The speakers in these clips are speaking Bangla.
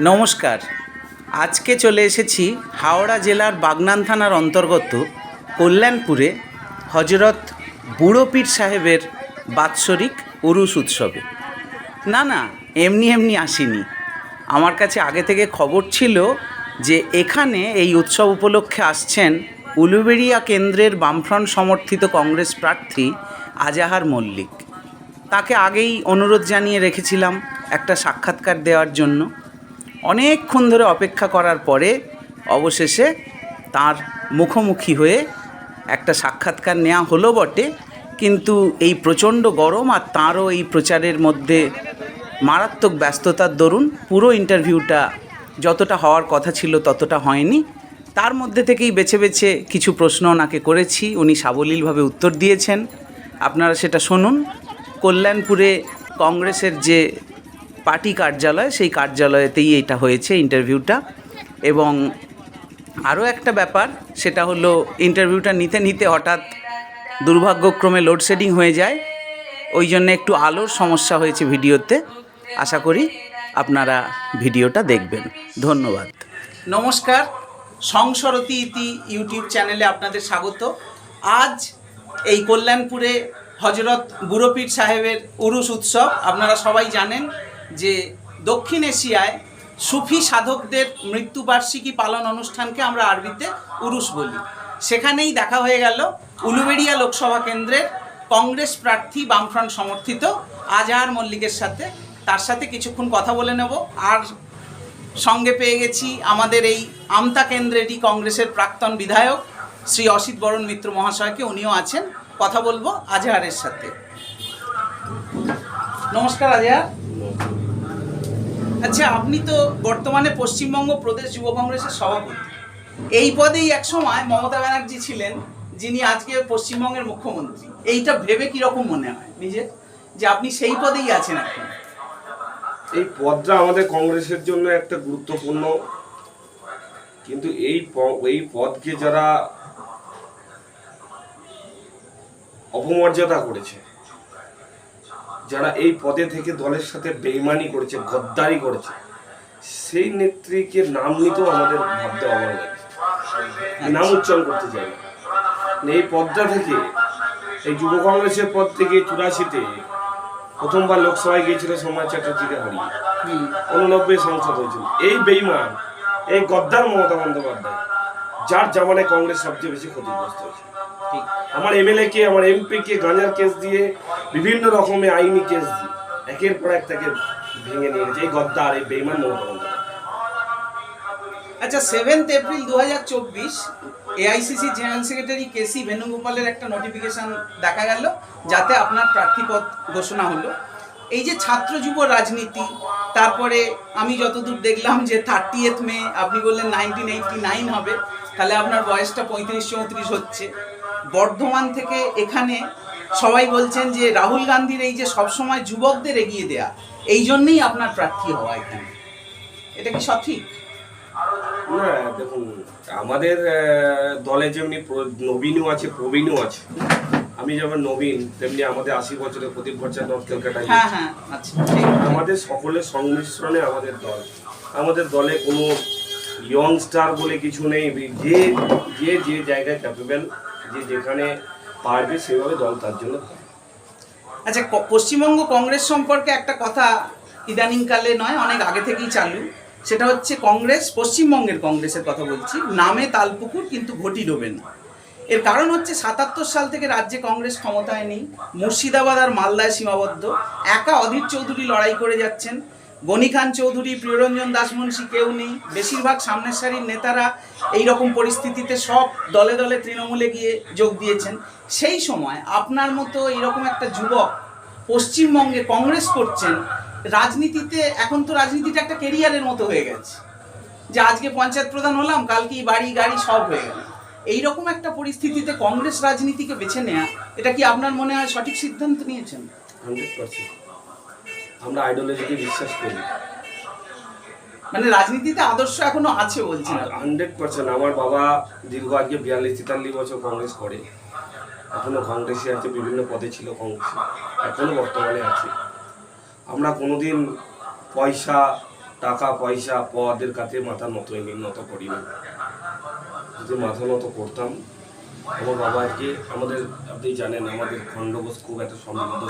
নমস্কার। আজকে চলে এসেছি হাওড়া জেলার বাগনান থানার অন্তর্গত কল্যাণপুরে হজরত বুড়ো পীর সাহেবের বাৎসরিক উরুস উৎসবে। না, এমনি আসিনি। আমার কাছে আগে থেকে খবর ছিল যে এখানে এই উৎসব উপলক্ষে আসছেন উলুবেড়িয়া কেন্দ্রের বামফ্রন্ট সমর্থিত কংগ্রেস প্রার্থী আজাহার মল্লিক। তাকে আগেই অনুরোধ জানিয়ে রেখেছিলাম একটা সাক্ষাৎকার দেওয়ার জন্য। অনেকক্ষণ ধরে অপেক্ষা করার পরে অবশেষে তার মুখোমুখি হয়ে একটা সাক্ষাৎকার নেওয়া হলো বটে, কিন্তু এই প্রচণ্ড গরম আর তাঁরও এই প্রচারের মধ্যে মারাত্মক ব্যস্ততার দরুন পুরো ইন্টারভিউটা যতটা হওয়ার কথা ছিল ততটা হয়নি। তার মধ্যে থেকেই বেছে বেছে কিছু প্রশ্ন ওনাকে করেছি, উনি সাবলীলভাবে উত্তর দিয়েছেন। আপনারা সেটা শুনুন। কল্যাণপুরে কংগ্রেসের যে পার্টি কার্যালয়, সেই কার্যালয়েতেই এটা হয়েছে ইন্টারভিউটা। এবং আরও একটা ব্যাপার, সেটা হলো ইন্টারভিউটা নিতে নিতে হঠাৎ দুর্ভাগ্যক্রমে লোডশেডিং হয়ে যায়, ওই জন্য একটু আলোর সমস্যা হয়েছে ভিডিওতে। আশা করি আপনারা ভিডিওটা দেখবেন। ধন্যবাদ। নমস্কার, সংসরতি ইতি ইউটিউব চ্যানেলে আপনাদের স্বাগত। আজ এই কল্যাণপুরে হজরত বুড়ো পীর সাহেবের উরুস উৎসব। আপনারা সবাই জানেন যে দক্ষিণ এশিয়ায় সুফি সাধকদের মৃত্যুবার্ষিকী পালন অনুষ্ঠানকে আমরা আরবিতে উরুস বলি। সেখানেই দেখা হয়ে গেল উলুবেড়িয়া লোকসভা কেন্দ্রের কংগ্রেস প্রার্থী বামফ্রন্ট সমর্থিত আজাহার মল্লিকের সাথে। তার সাথে কিছুক্ষণ কথা বলে নেব। আর সঙ্গে পেয়ে গেছি আমাদের এই আমতা কেন্দ্রেরই কংগ্রেসের প্রাক্তন বিধায়ক শ্রী অসিত বরণ মিত্র মহাশয়কে, উনিও আছেন। কথা বলবো আজাহারের সাথে। নমস্কার আজাহার। আচ্ছা, আপনি তো বর্তমানে পশ্চিমবঙ্গ প্রদেশ যুব কংগ্রেসের সভাপতি। এই পদেই একসময় মমতা ব্যানার্জি ছিলেন, যিনি আজকে পশ্চিমবঙ্গের মুখ্যমন্ত্রী। এইটা ভেবে কিরকম মনে হয় নিজে যে আপনি সেই পদেই আছেন এখন? এই পদটা আমাদের কংগ্রেসের জন্য একটা গুরুত্বপূর্ণ, কিন্তু এই পদকে যারা অপমর্যাদা করেছে, যারা এই পদে থেকে দলের সাথে বেইমানি করেছে, গদ্দারি করেছে, সেই নেত্রীকে নাম নিতেও আমাদের ভাবতে অবাক লাগে, নাম উচ্চারণ করতে চাই না। এই পদটা থেকে, এই যুব কংগ্রেসের পদ থেকে 84-তে প্রথমবার লোকসভায় গিয়েছিল সমাজ চ্যাটার্জিকে হারিয়ে, 89 সংসদ হয়েছিল। এই বেইমান, এই গদ্দার মমতা বন্দ্যোপাধ্যায়, যার জামানায় কংগ্রেস সবচেয়ে বেশি ক্ষতিগ্রস্ত হয়েছে। আমার এমএলএ কে, আমার এমপি কে গাঁজার কেস দিয়ে, বিভিন্ন রকমের আইনি কেস দিয়ে একের পর এক তাকে ভেঙে নিয়ে গেছে এই গদ্দার, এই বেইমান মমতা বন্দ্যোপাধ্যায়। আচ্ছা, 7 এপ্রিল 2024 এআইসিসি জেনারেল সেক্রেটারি কেসি বেণুগোপালের একটা নোটিফিকেশন দেখা গেল, যাতে আপনার প্রার্থীপদ ঘোষণা হলো। এই যে ছাত্র যুব রাজনীতি, তারপরে আমি যতদূর দেখলাম যে 30th মে আপনি বললেন 1989 হবে, তাহলে আপনার বয়সটা 35-34 হচ্ছে। বর্ধমান থেকে এখানে সবাই বলছেন যে রাহুল গান্ধীর এই যে সবসময় যুবকদের এগিয়ে দেয়া, এই জন্যই আপনার প্রার্থী হওয়া এখানে, এটা কি সঠিক? না, দেখুন, আমাদের দলে যেমনি নবীনও আছে, প্রবীণও আছে। আমি যেমন নবীন, তেমনি আমাদের 80 বছরের প্রদীপ ভট্টাচার্য নর্থ কলকাতায়। আচ্ছা, আমাদের সকলের সংমিশ্রণে আমাদের দল। আমাদের দলে কোনো ইয়ংস্টার বলে কিছু নেই। যে জায়গায় ক্যাপেবল, যে যেখানে পারবে সেভাবে দল তার জন্য। আচ্ছা, পশ্চিমবঙ্গ কংগ্রেস সম্পর্কে একটা কথা ইদানিংকালে নয়, অনেক আগে থেকেই চালু। সেটা হচ্ছে কংগ্রেস, পশ্চিমবঙ্গের কংগ্রেসের কথা বলছি, নামে তালপুকুর কিন্তু ঘটি ডোবে না। এর কারণ হচ্ছে 77 সাল থেকে রাজ্যে কংগ্রেস ক্ষমতায় নেই, মুর্শিদাবাদ আর মালদায় সীমাবদ্ধ। একা অধীর চৌধুরী লড়াই করে যাচ্ছেন, গনি খান চৌধুরী, প্রিয়রঞ্জন দাসমুন্সী কেউ নেই। বেশিরভাগ সামনের সারির নেতারা এই রকম পরিস্থিতিতে সব দলে দলে তৃণমূলে গিয়ে যোগ দিয়েছেন। সেই সময় আপনার মতো এরকম একটা যুবক পশ্চিমবঙ্গে কংগ্রেস করছেন। রাজনীতিতে এখন তো রাজনীতিটা একটা কেরিয়ারের মতো হয়ে গেছে, যে আজকে পঞ্চায়েত প্রধান হলাম, কালকেই বাড়ি গাড়ি সব হয়ে গেল। এইরকম একটা পরিস্থিতিতে কংগ্রেস রাজনীতিকে বেছে নেওয়া, এটা কি আপনার মনে হয় সঠিক সিদ্ধান্ত নিয়েছেন? 100%। আমরা আইডিওলজিকে বিশ্বাস করি। মানে রাজনীতিতে আদর্শ এখনো আছে বলছেন? 100%। আমার বাবা দীর্ঘ আজকে 42-43 বছর কংগ্রেস করে, এখনো কংগ্রেসে আছে, বিভিন্ন পদে ছিল কংগ্রেসে, এখনো বর্তমানে আছে। আমরা কোনোদিন পয়সা টাকা পয়সা পদের কাছে মাথা নত করিনি। যদি মাথা নত করতাম, আমার বাবাকে আমাদের, আপনি জানেন আমাদের খণ্ডঘোষ খুব একটা সমৃদ্ধ, তো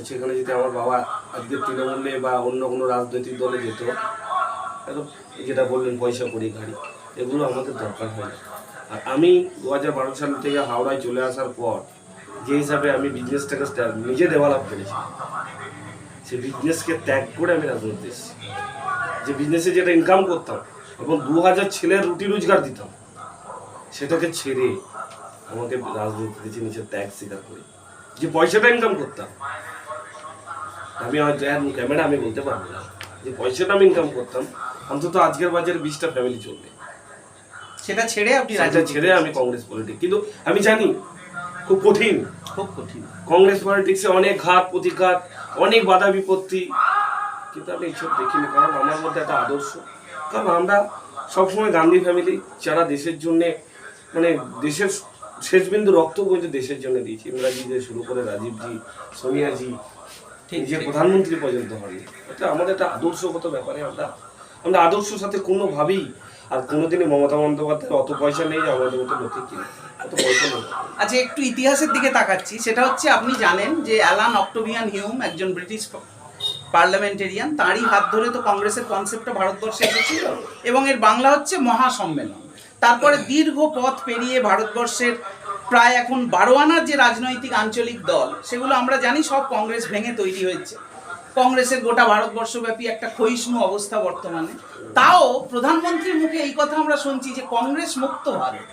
সেখানে যদি আমার বাবা আজকে তৃণমূলে বা অন্য কোনো রাজনৈতিক দলে যেত, এখন যেটা বললেন পয়সা করি গাড়ি, এগুলো আমাদের দরকার হয় না। আর আমি 2012 সাল থেকে হাওড়ায় চলে আসার পর যে হিসাবে আমি বিজনেসটাকে নিজে ডেভেলপ করেছি, সেই বিজনেসকে ত্যাগ করে আমি রাজনীতি এসেছি। যে বিজনেসে যেটা ইনকাম করতাম এবং 2000 ছেলের রুটি রোজগার দিতাম, সেটাকে ছেড়ে আমাকে রাজনীতিতে নিজের ত্যাগ স্বীকার করি। যে পয়সাটা ইনকাম করতাম, আমি ক্যামেরা আমি বলতে পারবো না, যে পয়সাটা আমি ইনকাম করতাম, অন্তত আজকের বাজারে 20টা ফ্যামিলি চলবে, সেটা ছেড়ে আপনি ছেড়ে আমি কংগ্রেস পলিটিক্স। কিন্তু আমি জানি খুব কঠিন, খুব কঠিন কংগ্রেস পলিটিক্সে অনেক ঘাত প্রতিঘাত, অনেক বাধা বিপত্তি, কিন্তু আমি এইসব দেখিনি। কারণ আমার মধ্যে একটা আদর্শ, কারণ আমরা সবসময় গান্ধী ফ্যামিলি যারা দেশের জন্য, মানে দেশের শেষ বিন্দু রক্ত বইতে দেশের জন্য দিয়েছি। ইন্দিরাজি থেকে শুরু করে রাজীবজি, সোনিয়াজি, যে প্রধানমন্ত্রী পর্যন্ত হয়নি। এটা আমাদের একটা আদর্শগত ব্যাপারে আমরা আদর্শের সাথে কোনোভাবেই, আর কোনোদিনই মমতা বন্দ্যোপাধ্যায়ের অত পয়সা নেই যে আমাদের মতো লোকে কিনে, অত পয়সা নেই। আচ্ছা, একটু ইতিহাসের দিকে তাকাচ্ছি। সেটা হচ্ছে, আপনি জানেন যে অ্যালান অক্টোভিয়ান হিউম, একজন ব্রিটিশ পার্লামেন্টেরিয়ান, তাঁরই হাত ধরে তো কংগ্রেসের কনসেপ্টটা ভারতবর্ষে এসেছিল, এবং এর বাংলা হচ্ছে মহাসম্মেলন। তারপরে দীর্ঘ পথ পেরিয়ে ভারতবর্ষের প্রায় এখন 12 আনার যে রাজনৈতিক আঞ্চলিক দল, সেগুলো আমরা জানি সব কংগ্রেস ভেঙে তৈরি হয়েছে। কংগ্রেসের গোটা ভারতবর্ষব্যাপী একটা ক্ষয়িষ্ণু অবস্থা বর্তমানে। তাও প্রধানমন্ত্রীর মুখে এই কথা আমরা শুনছি যে কংগ্রেস মুক্ত ভারত।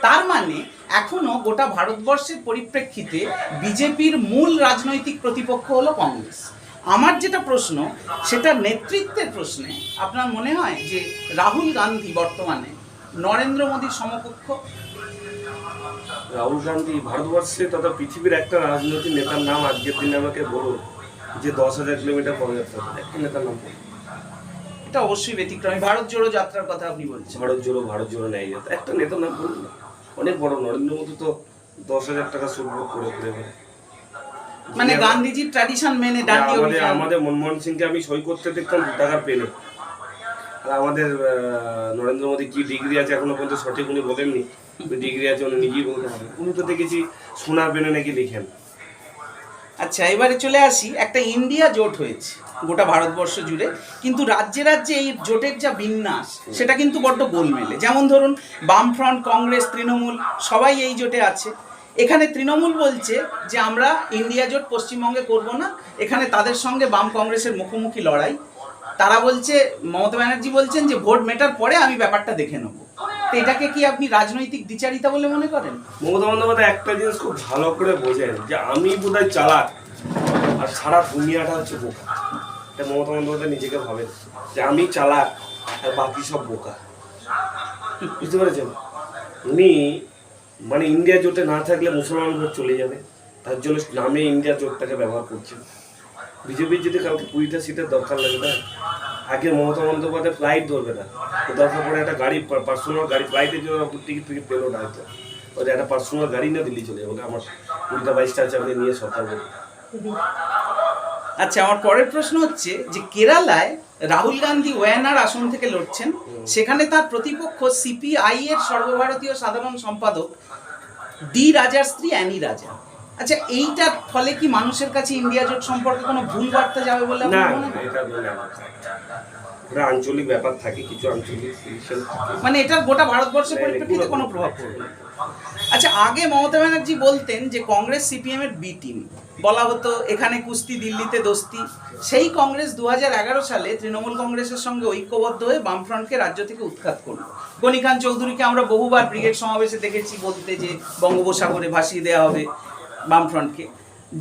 তার মানে এখনো গোটা ভারতবর্ষের পরিপ্রেক্ষিতে বিজেপির মূল রাজনৈতিক প্রতিপক্ষ হলো কংগ্রেস। আমার যেটা প্রশ্ন, সেটা নেতৃত্বের প্রশ্নে আপনার মনে হয় যে রাহুল গান্ধী বর্তমানে নরেন্দ্র মোদীর সমকক্ষ? রাহুল গান্ধী ভারতবর্ষে তথা পৃথিবীর একটা রাজনৈতিক নেতার নাম আজকের দিনে আমাকে বলুন যে 10,000 কিলোমিটার পদযাত্রা করে, একটা নেতার নাম বলুন। এটা অবশ্যই ব্যতিক্রমী। ভারত জোড়ো যাত্রার কথা আপনি বলছেন। ভারত জোড়ো ন্যায় যাত্রা, একটা নেতার নাম বলুন না। অনেক বড়, নরেন্দ্র মোদী তো 10,000 টাকা সুদ করে করে মানে গান্ধীজির ট্র্যাডিশন মেনে ডান্ডি অভিযান। আমাদের মনমোহন সিংকে আমি সই করতে দেখতাম 2 টাকার পেনে। আর আমাদের নরেন্দ্র মোদী কি ডিগ্রি আছে এখনো পর্যন্ত সঠিক উনি বলেননি, ডিগ্রি আছে উনি নিজেই বলতে পারেন। উনি তো দেখেছি সোনার পেনে নাকি লিখেন। আচ্ছা, এবারে চলে আসি। একটা ইন্ডিয়া জোট হয়েছে গোটা ভারতবর্ষ জুড়ে, কিন্তু রাজ্যে রাজ্যে এই জোটের যা বিন্যাস, সেটা কিন্তু বড্ড গোলমেলে। যেমন ধরুন, বামফ্রন্ট, কংগ্রেস, তৃণমূল সবাই এই জোটে আছে। এখানে তৃণমূল বলছে যে আমরা ইন্ডিয়া জোট পশ্চিমবঙ্গে করব না, এখানে তাদের সঙ্গে বাম কংগ্রেসের মুখোমুখি লড়াই। তারা বলছে, মমতা ব্যানার্জি বলছেন যে ভোট মেটার পরে আমি ব্যাপারটা দেখে নেব। তো এটাকে কি আপনি রাজনৈতিক দ্বিচারিতা বলে মনে করেন? মমতা বন্দ্যোপাধ্যায় একটা জিনিস খুব ভালো করে বোঝেন, যে আমি বোধহয় চালাক আর সারা দুনিয়াটা হচ্ছে বোকা। এটা মমতা বন্দ্যোপাধ্যায় নিজেকে ভাবেন যে আমি চালাক আর বাকি সব বোকা। বুঝতে পেরেছেন? উনি মানে ইন্ডিয়া জোটে না থাকলে মুসলমান ভোট চলে যাবে, তার জন্য নামে ইন্ডিয়া জোটটাকে ব্যবহার করছেন। বিজেপির যদি কাউকে 20টা সিটের দরকার লাগে না, আগে মমতা বন্দ্যোপাধ্যায় ফ্লাইট ধরবে না, দরকার পড়ে একটা গাড়ি, পার্সোনাল গাড়ি, ফ্লাইটের জন্য টিকিট পেলো না, হয়তো ওদের একটা পার্সোনাল গাড়ি না দিল্লি চলে যাবে, আমার 20টা-22টা আছে আপনি নিয়ে সরকার বলবে। আচ্ছা, আমার পরের প্রশ্ন হচ্ছে যে কেরালায় রাহুল গান্ধী ওয়ানার আসন থেকে লড়ছেন, সেখানে তার প্রতিপক্ষ সিপিআই এর সর্বভারতীয় সাধারণ সম্পাদক ডি রাজার স্ত্রী অ্যানি রাজা। আচ্ছা, এইটার ফলে কি মানুষের কাছে ইন্ডিয়া জোট সম্পর্কে কোনো ভুল বার্তা যাবে বলে না, আপনার মনে হয়? এটা আঞ্চলিক ব্যাপার থাকে, কিছু আঞ্চলিক মানে এটা গোটা ভারতবর্ষের পরিপ্রেক্ষিতে কোনো প্রভাব পড়বে না। আচ্ছা, আগে মমতা ব্যানার্জি বলতেন যে কংগ্রেস সিপিএম এর বি টিম, বলা হতো এখানে কুস্তি দিল্লিতে দোস্তি। সেই কংগ্রেস 2011 সালে তৃণমূল কংগ্রেসের সঙ্গে ঐক্যবদ্ধ হয়ে বামফ্রন্টকে রাজ্য থেকে উৎখাত করল। গনি খান চৌধুরীকে আমরা বহুবার ব্রিগেড সমাবেশে দেখেছি বলতে যে বঙ্গোপসাগরে ভাসিয়ে দেওয়া হবে বামফ্রন্টকে।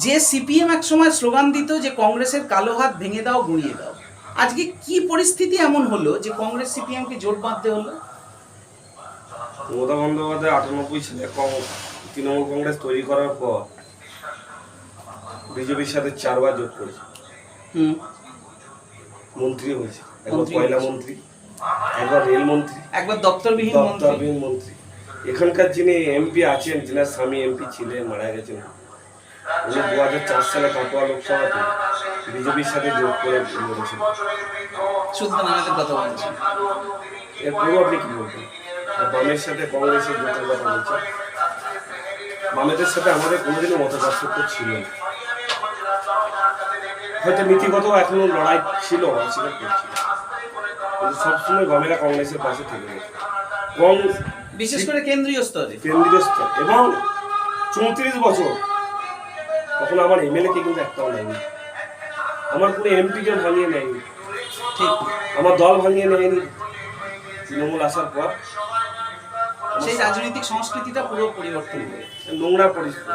যে সিপিএম এক সময় স্লোগান দিত যে কংগ্রেসের কালো হাত ভেঙে দাও, গুঁড়িয়ে দাও, আজকে কি পরিস্থিতি এমন হলো যে কংগ্রেস সিপিএমকে জোট বাঁধতে হলো? মমতা বন্দ্যোপাধ্যায় 98 সালে তৃণমূল কংগ্রেস তৈরি করার পর বিজেপির সাথে 4 বার জোট করেছে, মন্ত্রী হয়েছে, একবার কয়লা মন্ত্রী, একবার রেল মন্ত্রী, একবার দপ্তরবিহীন মন্ত্রী। এখানকার যিনি এমপি আছেন, যিনার স্বামী এমপি ছিলেন, মারা গেছেন, উনি 2004 সালে কাটোয়া লোকসভাতে বিজেপির সাথে যোগ করে লড়েছিল। সুলতান আহমেদের কথা বলছেন। এরপরেও আপনি কি বলবেন? আর বামের সাথে কংগ্রেসের জোটের কথা বলছেন। বামেদের সাথে আমাদের কোনোদিনও মতপার্থক্য ছিল না, হয়তো নীতিগত এখনো লড়াই ছিল, অস্বীকার করছি, কিন্তু সবসময় বামেরা কংগ্রেসের পাশে থেকে গেছে, বিশেষ করে কেন্দ্রীয় স্তরে। কেন্দ্রীয় স্তর। এবং 34 বছর তখন আমার এমএলএ কে কিন্তু একটাও নেয়নি, আমার কোনো এমপিকে ভাঙিয়ে নেয়নি, ঠিক, আমার দল ভাঙিয়ে নেয়নি। তৃণমূল আসার পর সেই রাজনৈতিক সংস্কৃতিটা পুরো পরিবর্তন হয়ে নোংরা পরিস্থিতি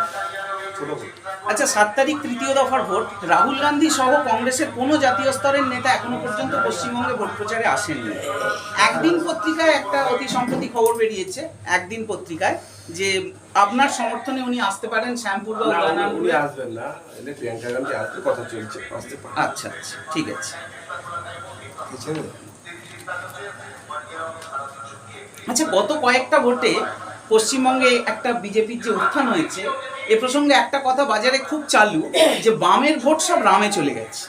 ছোট করে। আচ্ছা, 7 তারিখ তৃতীয় দফার ভোট, রাহুল গান্ধী সহ কংগ্রেসের কোনো জাতীয় স্তরের নেতা এখনো পর্যন্ত পশ্চিমবঙ্গে ভোট প্রচারে আসেননি। একদিন পত্রিকায় একটা অতি সম্প্রতি খবর বেরিয়েছে, একদিন পত্রিকায়, যে আপনার সমর্থনে উনি আসতে পারেন শ্যামপুর বা উনি আসবেন না, এলে প্রিয়াঙ্কা গান্ধী আসতে কথা চলছে, আসতে পারে। আচ্ছা আচ্ছা, ঠিক আছে। আচ্ছা, গত কয়েকটা ভোটে পশ্চিমবঙ্গে একটা বিজেপির যে উত্থান হয়েছে, এ প্রসঙ্গে একটা কথা বাজারে খুব চালু, যে বামের ভোট সব রামে চলে গেছে।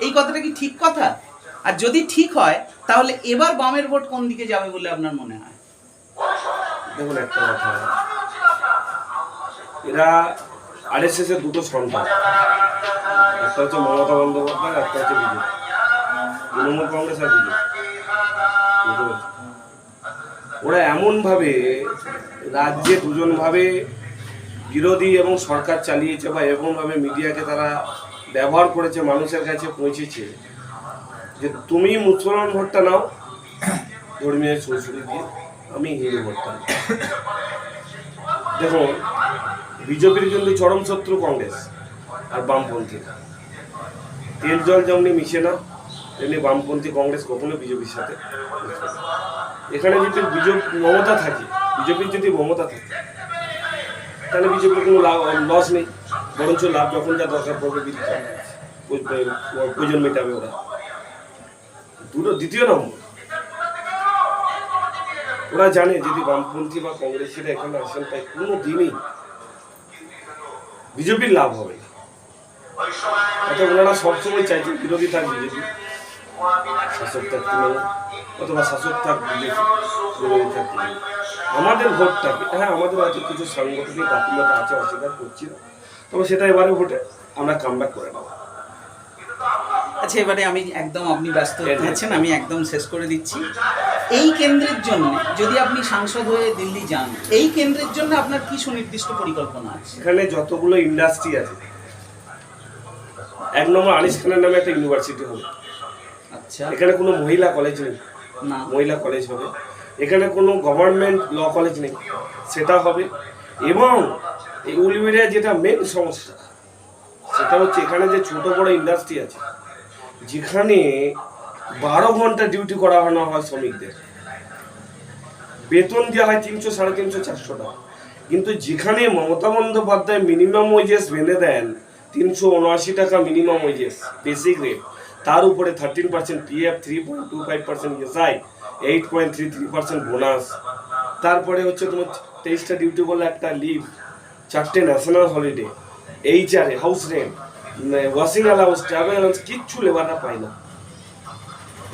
এই কথাটা কি ঠিক কথা? আর যদি ঠিক হয় তাহলে এবার বামের ভোট কোন দিকে যাবে বলে আপনার মনে হয়? দেখুন, একটা কথা, এরা আরএসএস এর দুটো সন্তান, একটা হচ্ছে মমতা বন্দ্যোপাধ্যায়, একটা হচ্ছে বিজেপি, তৃণমূল কংগ্রেস আর বিজেপি। ওরা এমনভাবে রাজ্যে দুজনভাবে বিরোধী এবং সরকার চালিয়েছে, বা এমনভাবে মিডিয়াকে তারা ব্যবহার করেছে, মানুষের কাছে পৌঁছেছে, যে তুমি মুসলমান ভোটটা নাও ধর্মীয় সুরসুরি দিয়ে, আমি হিন্দু ভোটটা নাও। দেখুন, বিজেপির কিন্তু চরম শত্রু কংগ্রেস আর বামপন্থী। তেল জল যেমনি মিশে না, তেমনি বামপন্থী কংগ্রেস কখনো বিজেপির সাথে। এখানে যদি মমতা থাকে, বিজেপির যদি মমতা থাকে, তাহলে বিজেপির কোনো লস নেই, বরঞ্চ লাভ যখন যা দরকার পড়বে প্রয়োজন মেটাবে ওরা। দ্বিতীয় নম্বর, ওরা জানে যদি বামপন্থী বা কংগ্রেসীরা এখানে আসেন, তাই কোনো দিনই বিজেপির লাভ হবে না। অর্থাৎ ওনারা সবসময় চাইছেন বিরোধী থাক বিজেপি, শাসক থাক তৃণমূল, অথবা শাসক থাক বিজেপি, বিরোধী থাক তৃণমূল। আমাদের ভোটটাকে, হ্যাঁ আমাদের হয়তো কিছু সাংগঠনিক গাফিলতা আছে, অস্বীকার করছি না, তবে সেটা এবারে ভোটে আমরা কামব্যাক করে নেব। আচ্ছা, এবারে আমি একদম, আপনি ব্যস্ত আছেন, আমি একদম শেষ করে দিচ্ছি। এই কেন্দ্রের জন্য যদি আপনি সাংসদ হয়ে দিল্লি যান, এই কেন্দ্রের জন্য আপনার কি সুনির্দিষ্ট পরিকল্পনা আছে? এখানে যতগুলো ইন্ডাস্ট্রি আছে, 1 নম্বর আনিস খানের নামে একটা ইউনিভার্সিটি হবে। আচ্ছা, এখানে কোনো মহিলা কলেজ নেই, না, মহিলা কলেজ হবে। এখানে কোনো গভর্নমেন্ট ল কলেজ নেই, সেটা হবে। এবং এই উলবেড়িয়া যেটা মেন সমস্যা, সেটা হচ্ছে এখানে যে ছোট বড় ইন্ডাস্ট্রি আছে, যেখানে 12 ঘন্টা ডিউটি করানো হয় শ্রমিকদের, বেতন দেওয়া হয় 300, 350, 400 টাকা। কিন্তু যেখানে মমতা বন্দ্যোপাধ্যায় মিনিমাম ওয়েজেস বেঁধে দেন 379 টাকা মিনিমাম ওয়েজেস বেসিক রেট, তার উপরে 13% পিএফ, 3.25% ইএসআই, 8.33% বোনাস, তারপরে হচ্ছে তোমার 23টা ডিউটি করলে একটা লিভ, 4টে national holiday, HRA, house rent, washing allowance, travel allowance, কিচ্ছু লেবাররা পায় না।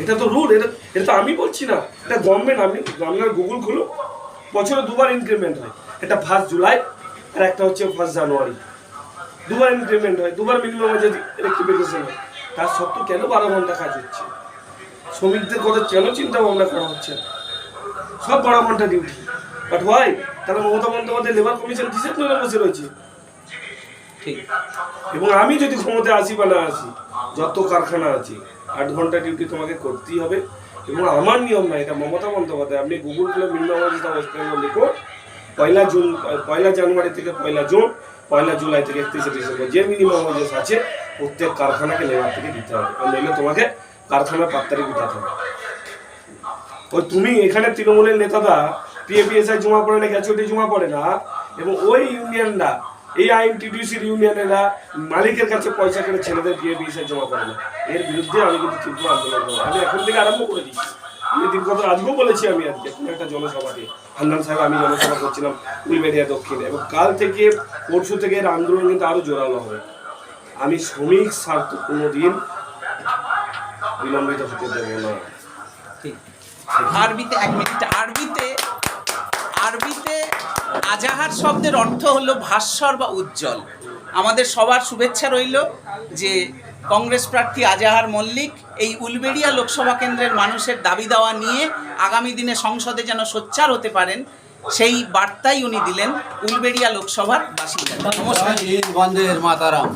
এটা তো রুল, এটা তো আমি বলছি না, এটা গভর্নমেন্ট। আপনার গুগল খুলো, বছরে 2বার ইনক্রিমেন্ট হয়, এটা 1 জুলাই আর একটা হচ্ছে 1 জানুয়ারি, 2বার ইনক্রিমেন্ট হয়, 2বার মিনিমাম ওয়েজ রেক্টিফিকেশন হয়। তার সত্ত্বেও কেন 12 ঘন্টা কাজ হচ্ছে? শ্রমিকদের কথা কেন চিন্তা ভাবনা করা হচ্ছে? সব 12 ঘন্টা ডিউটি, বাট হোয়াই? তাহলে মমতা বন্দ্যোপাধ্যায় লেবার কমিশন কিসের জন্য বসে রয়েছে? ঠিক। এবং আমি যদি ক্ষমতায় আসি বা না আসি, যত কারখানা আছে 8 ঘন্টা ডিউটি তোমাকে করতেই হবে। এবং আমার নিয়ম না, এটা মমতা বন্দ্যোপাধ্যায়। আপনি গুগল খুলে মিনিমাম ওয়েজ ওয়েস্ট বেঙ্গল লিখো, 1 জানুয়ারি থেকে 1 জুন, 1 জুলাই থেকে 31 ডিসেম্বর যে মিনিমাম ওয়েজেস আছে প্রত্যেক কারখানাকে লেবার থেকে দিতে হবে, আর নইলে তোমাকে কারখানার পাত্তারি দিতে হবে। ওই তুমি এখানে তৃণমূলের নেতারা পিএফিএসআই জমা পড়ে না, গ্যাচুইটি জমা পড়ে না, এবং ওই ইউনিয়নরা, এই আইএনটিডিউসির ইউনিয়নেরা মালিকের কাছে পয়সা করে ছেলেদের পিএফিএসআই জমা করে না। এর বিরুদ্ধে আমি কিন্তু তীব্র আন্দোলন করবো। আমি এখন থেকে আরম্ভ করে দিচ্ছি। আমি দীর্ঘত আজকেও বলেছি, আমি আজকে কোনো একটা জনসভাতে হান্নান সাহেব, আমি জনসভা করছিলাম উলবেড়িয়া দক্ষিণে, এবং কাল থেকে পরশু থেকে এর আন্দোলন কিন্তু আরো জোরালো হবে। আমি শ্রমিক স্বার্থ কোনোদিন বিলম্বিত হতে দেবো না। ঠিক। আরবিতে 1 মিনিট, আরবিতে আজাহার শব্দের অর্থ হলো ভাস্বর বা উজ্জ্বল। আমাদের সবার শুভেচ্ছা রইল যে কংগ্রেস প্রার্থী আজাহার মল্লিক এই উলবেড়িয়া লোকসভা কেন্দ্রের মানুষের দাবি দাওয়া নিয়ে আগামী দিনে সংসদে যেন সোচ্চার হতে পারেন, সেই বার্তাই উনি দিলেন উলবেড়িয়া লোকসভার বাসিন্দা। নমস্কার। বন্দে মাতারাম।